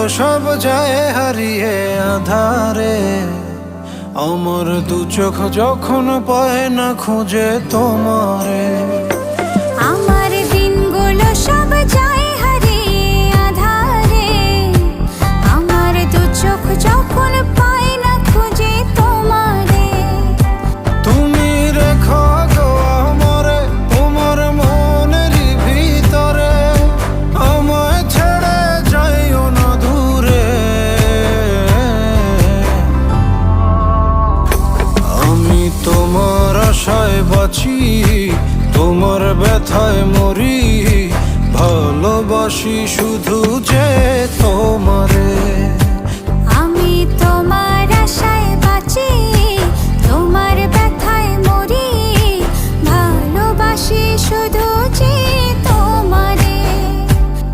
সব যায় হারিয়ে আধারে, আমার দু চোখ যখন পায় না খুঁজে তোমারে। আমার দিনগুলো সব যায় হারিয়ে আধারে, আমার দু চোখ যখন পায় না খুঁজে তোমারে। তুমি রেখো গো আমারে তোমার মনেরই ভিতরে, আমায় ছেড়ে যাইও না দূরে। আমি তোমার আশায় বাঁচি, তোমার ব্যথায় মরি, ভালোবাসি শুধু যে তোমারে।